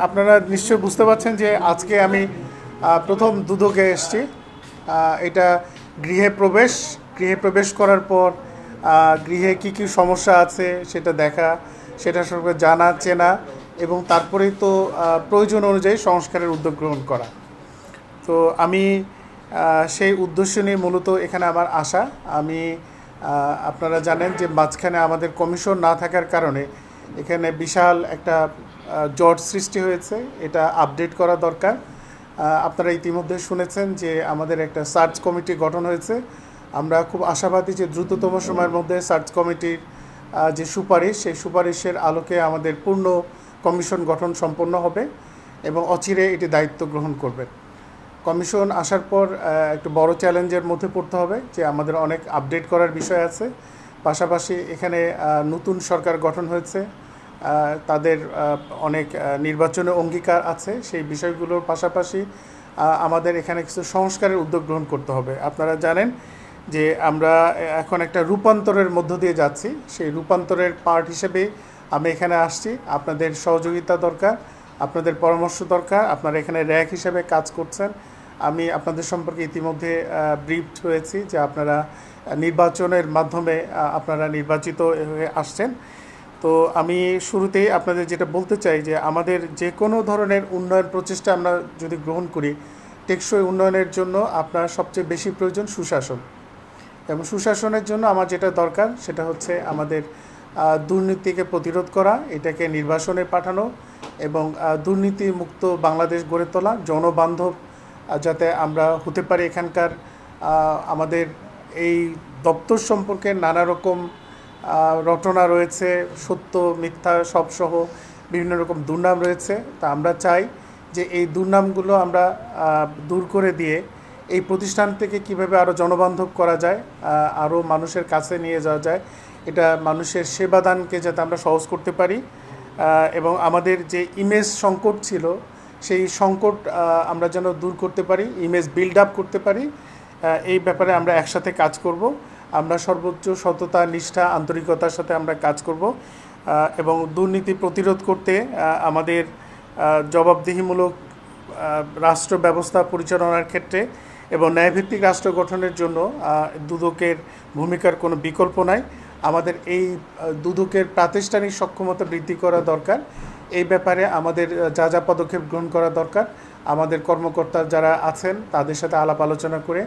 আপনারা নিশ্চয়ই বুঝতে পারছেন যে আজকে আমি প্রথম দুদকে এসেছি। এটা গৃহে প্রবেশ করার পর গৃহে কি কি সমস্যা আছে সেটা দেখা, সেটা সম্পর্কে জানা চেনা এবং তারপরেই তো প্রয়োজন অনুযায়ী সংস্কারের উদ্যোগ গ্রহণ করা। তো আমি সেই উদ্দেশ্য নিয়ে মূলত এখানে আমার আসা। আমি আপনারা জানেন যে মাঝখানে আমাদের কমিশন না থাকার কারণে এখানে বিশাল একটা জট সৃষ্টি হয়েছে। এটা আপডেট করা দরকার। আপনারা ইতিমধ্যে শুনেছেন যে আমাদের একটা সার্চ কমিটি গঠন হয়েছে। আমরা খুব আশাবাদী যে দ্রুততম সময়ের মধ্যে সার্চ কমিটির যে সুপারিশ, সেই সুপারিশের আলোকে আমাদের পূর্ণ কমিশন গঠন সম্পন্ন হবে এবং অচিরে এটি দায়িত্ব গ্রহণ করবে। কমিশন আসার পর একটু বড় চ্যালেঞ্জের মধ্যে পড়তে হবে যে আমাদের অনেক আপডেট করার বিষয় আছে। পাশাপাশি এখানে নতুন সরকার গঠন হয়েছে, তাদের অনেক নির্বাচনের অঙ্গীকার আছে। সেই বিষয়গুলোর পাশাপাশি আমাদের এখানে কিছু সংস্কারের উদ্যোগ গ্রহণ করতে হবে। আপনারা জানেন যে আমরা এখন একটা রূপান্তরের মধ্য দিয়ে যাচ্ছি। সেই রূপান্তরের পার্ট হিসেবে আমি এখানে আসছি। আপনাদের সহযোগিতা দরকার, আপনাদের পরামর্শ দরকার। আপনারা এখানে র্যাক হিসেবে কাজ করছেন। আমি আপনাদের সম্পর্কে ইতিমধ্যে ব্রিফড হয়েছি যে আপনারা নির্বাচনের মাধ্যমে আপনারা নির্বাচিত হয়ে আসছেন। তো আমি শুরুতেই আপনাদের যেটা বলতে চাই যে আমাদের যে কোনো ধরনের উন্নয়ন প্রচেষ্টা আমরা যদি গ্রহণ করি, টেকসই উন্নয়নের জন্য আপনার সবচেয়ে বেশি প্রয়োজন সুশাসন। এবং সুশাসনের জন্য আমার যেটা দরকার সেটা হচ্ছে আমাদের দুর্নীতিকে প্রতিরোধ করা, এটাকে নির্বাসনে পাঠানো এবং দুর্নীতিমুক্ত বাংলাদেশ গড়ে তোলা, জনবান্ধব যাতে আমরা হতে পারি। এখানকার আমাদের এই দপ্তর সম্পর্কে নানা রকম রটনা রয়েছে, সত্য মিথ্যা সবসহ বিভিন্ন রকম দুর্নাম রয়েছে। তা আমরা চাই যে এই দুর্নামগুলো আমরা দূর করে দিয়ে এই প্রতিষ্ঠানটিকে কীভাবে আরও জনবান্ধব করা যায়, আরও মানুষের কাছে নিয়ে যাওয়া যায়, এটা মানুষের সেবাদানকে যাতে আমরা সহজ করতে পারি এবং আমাদের যে ইমেজ সংকট ছিল সেই সংকট আমরা যেন দূর করতে পারি, ইমেজ বিল্ড আপ করতে পারি। এই ব্যাপারে আমরা একসাথে কাজ করব। আমরা সর্বোচ্চ সততা, নিষ্ঠা, আন্তরিকতার সাথে আমরা কাজ করব এবং দুর্নীতি প্রতিরোধ করতে আমাদের জবাবদিহিমূলক রাষ্ট্র ব্যবস্থা পরিচালনার ক্ষেত্রে এবং ন্যায়ভিত্তিক রাষ্ট্র গঠনের জন্য দুদকের ভূমিকার কোনো বিকল্প নাই। আমাদের এই দুদকের প্রাতিষ্ঠানিক সক্ষমতা বৃদ্ধি করা দরকার। এই ব্যাপারে আমাদের যা যা পদক্ষেপ গ্রহণ করা দরকার আমাদের কর্মকর্তা যারা আছেন তাদের সাথে আলাপ আলোচনা করে।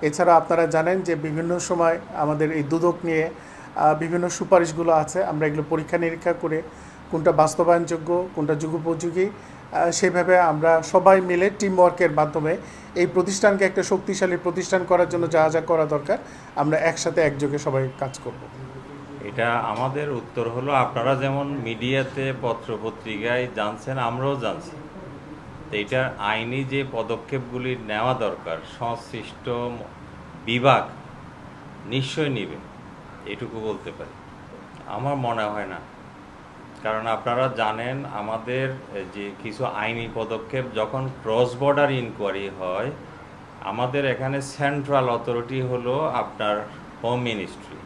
এছাড়া আপনারা জানেন যে বিভিন্ন সময় আমাদের এই দুদক নিয়ে বিভিন্ন সুপারিশগুলো আছে। আমরা এগুলো পরীক্ষা নিরীক্ষা করে কোনটা বাস্তবায়নযোগ্য, কোনটা যুগোপযোগী, সেভাবে আমরা সবাই মিলে টিমওয়ার্কের মাধ্যমে এই প্রতিষ্ঠানকে একটা শক্তিশালী প্রতিষ্ঠান করার জন্য যা যা করা দরকার আমরা একসাথে একযোগে সবাই কাজ করব। এটা আমাদের উত্তর হলো, আপনারা যেমন মিডিয়াতে পত্রপত্রিকায় জানছেন, আমরাও জানছি। তো এটা আইনি যে পদক্ষেপগুলি নেওয়া দরকার সংশ্লিষ্ট বিভাগ নিশ্চয় নেবে, এটুকু বলতে পারি। আমার মনে হয় না, কারণ আপনারা জানেন আমাদের যে কিছু আইনি পদক্ষেপ যখন ক্রস বর্ডার ইনকোয়ারি হয়, আমাদের এখানে সেন্ট্রাল অথরিটি হলো আপনার হোম মিনিস্ট্রি।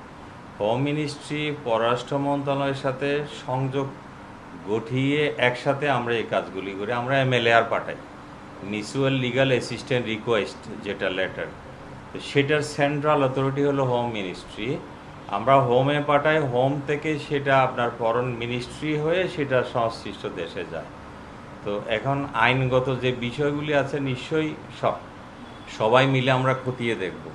হোম মিনিস্ট্রি পররাষ্ট্র মন্ত্রণালয়ের সাথে সংযোগ গঠিয়ে একসাথে আমরা এই কাজগুলি করি। আমরা MLAR পাঠাই, মিউচুয়াল লিগাল অ্যাসিস্ট্যান্ট রিকোয়েস্ট, যেটা লেটার, তো সেটার সেন্ট্রাল অথরিটি হলো হোম মিনিস্ট্রি। আমরা হোমে পাঠাই, হোম থেকে সেটা আপনার ফরেন মিনিস্ট্রি হয়ে সেটা সংশ্লিষ্ট দেশে যায়। তো এখন আইনগত যে বিষয়গুলি আছে নিশ্চয়ই সবাই মিলে আমরা খতিয়ে দেখব।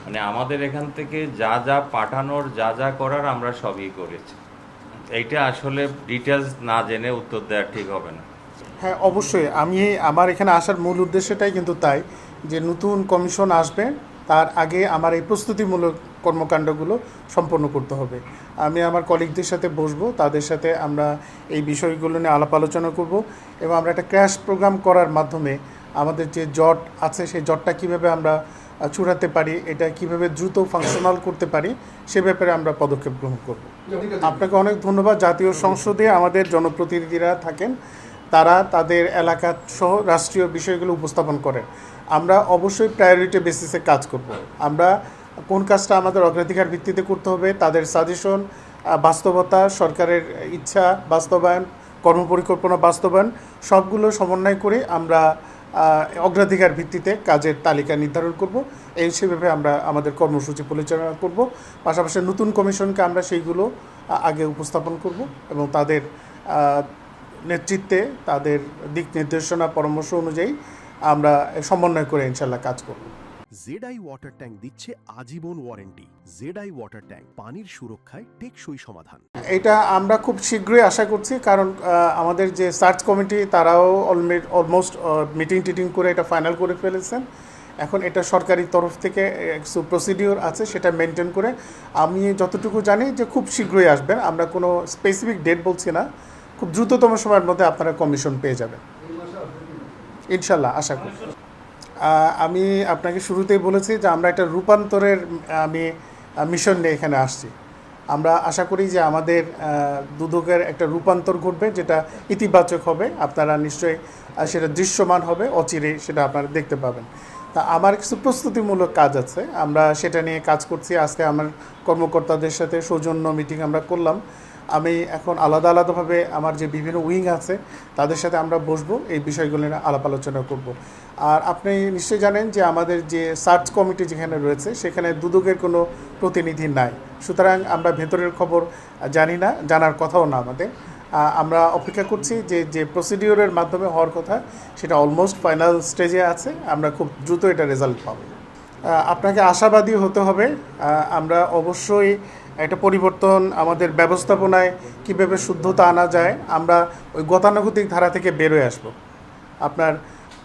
মানে আমাদের এখান থেকে যা যা পাঠানোর, যা যা করার আমরা সবই করেছি। এইটা আসলে ডিটেলস না জেনে উত্তর দেওয়া ঠিক হবে না। হ্যাঁ, অবশ্যই। আমার এখানে আসার মূল উদ্দেশ্যটাই কিন্তু তাই যে নতুন কমিশন আসবে তার আগে আমার এই প্রস্তুতিমূলক কর্মকাণ্ডগুলো সম্পন্ন করতে হবে। আমি আমার কলিগদের সাথে বসবো, তাদের সাথে আমরা এই বিষয়গুলো নিয়ে আলাপ আলোচনা করব এবং আমরা একটা ক্র্যাশ প্রোগ্রাম করার মাধ্যমে আমাদের যে জট আছে সেই জটটা কীভাবে আমরা চূড়াতে পারি, এটা কিভাবে দ্রুত ফাংশনাল করতে পারি সে ব্যাপারে আমরা পদক্ষেপ গ্রহণ করব। আপনাকে অনেক ধন্যবাদ। জাতীয় সংসদে আমাদের জনপ্রতিনিধিরা থাকেন, তারা তাদের এলাকা সহ রাষ্ট্রীয় বিষয়গুলো উপস্থাপন করেন। আমরা অবশ্যই প্রায়োরিটি বেসিসে কাজ করব। আমরা কোন কাজটা আমাদের অগ্রাধিকার ভিত্তিতে করতে হবে, তাদের সাজেশন, বাস্তবতা, সরকারের ইচ্ছা বাস্তবায়ন কর্মপরিকল্পনা বাস্তবায়ন সবগুলো সমন্বয় করে আমরা অগ্রাধিকার ভিত্তিতে কাজের তালিকা নির্ধারণ করব। এই সেভাবে আমরা আমাদের কর্মসূচি পরিচালনা করব। পাশাপাশি নতুন কমিশনকে আমরা সেইগুলো আগে উপস্থাপন করব এবং তাদের নেতৃত্বে তাদের দিক নির্দেশনা পরামর্শ অনুযায়ী আমরা সমন্বয় করে ইনশাল্লাহ কাজ করব। জেডআই ওয়াটার ট্যাঙ্ক দিচ্ছে আজীবন ওয়ারেন্টি। জেডআই ওয়াটার ট্যাঙ্ক পানির সুরক্ষায় টেকসই সমাধান। এটা আমরা খুব শীঘ্রই আশা করছি, কারণ আমাদের যে সার্চ কমিটি তারাও অলমোস্ট মিটিং করে এটা ফাইনাল করে ফেলেছেন। এখন এটা সরকারি তরফ থেকে কিছু প্রসিডিওর আছে, সেটা মেনটেন করে আমি যতটুকু জানি যে খুব শীঘ্রই আসবেন। আমরা কোনো স্পেসিফিক ডেট বলছি না, খুব দ্রুততম সময়ের মধ্যে আপনারা কমিশন পেয়ে যাবেন ইনশাল্লাহ, আশা করি। আমি আপনাকে শুরুতেই বলেছি যে আমরা একটা রূপান্তরের মিশন নিয়ে এখানে আসছি। আমরা আশা করি যে আমাদের দুদকের একটা রূপান্তর ঘটবে, যেটা ইতিবাচক হবে। আপনারা নিশ্চয়ই সেটা দৃশ্যমান হবে, অচিরেই সেটা আপনারা দেখতে পাবেন। তা আমার কিছু প্রস্তুতিমূলক কাজ আছে, আমরা সেটা নিয়ে কাজ করছি। আজকে আমার কর্মকর্তাদের সাথে সৌজন্য মিটিং আমরা করলাম। আমি এখন আলাদাভাবে আমার যে বিভিন্ন উইং আছে তাদের সাথে আমরা বসবো, এই বিষয়গুলো নিয়ে আলাপ আলোচনা করব। আর আপনি নিশ্চয়ই জানেন যে আমাদের যে সার্চ কমিটি যেখানে রয়েছে সেখানে দুদকের কোনো প্রতিনিধি নাই, সুতরাং আমরা ভেতরের খবর জানি না, জানার কথাও না আমাদের। আমরা অপেক্ষা করছি যে প্রসিডিওরের মাধ্যমে হওয়ার কথা সেটা অলমোস্ট ফাইনাল স্টেজে আছে। আমরা খুব দ্রুত এটা রেজাল্ট পাবো। আপনাকে আশাবাদী হতে হবে। আমরা অবশ্যই একটা পরিবর্তন আমাদের ব্যবস্থাপনায় কীভাবে শুদ্ধতা আনা যায়, আমরা ওই গতানুগতিক ধারা থেকে বেরোয় আসব। আপনার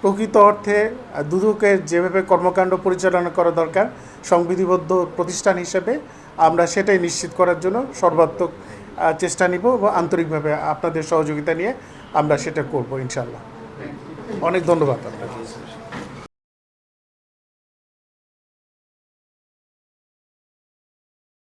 প্রকৃত অর্থে দুদকের যেভাবে কর্মকাণ্ড পরিচালনা করা দরকার সংবিধিবদ্ধ প্রতিষ্ঠান হিসেবে, আমরা সেটাই নিশ্চিত করার জন্য সর্বাত্মক চেষ্টা নিব এবং আন্তরিকভাবে আপনাদের সহযোগিতা নিয়ে আমরা সেটা করব ইনশাল্লাহ। অনেক ধন্যবাদ আপনাকে।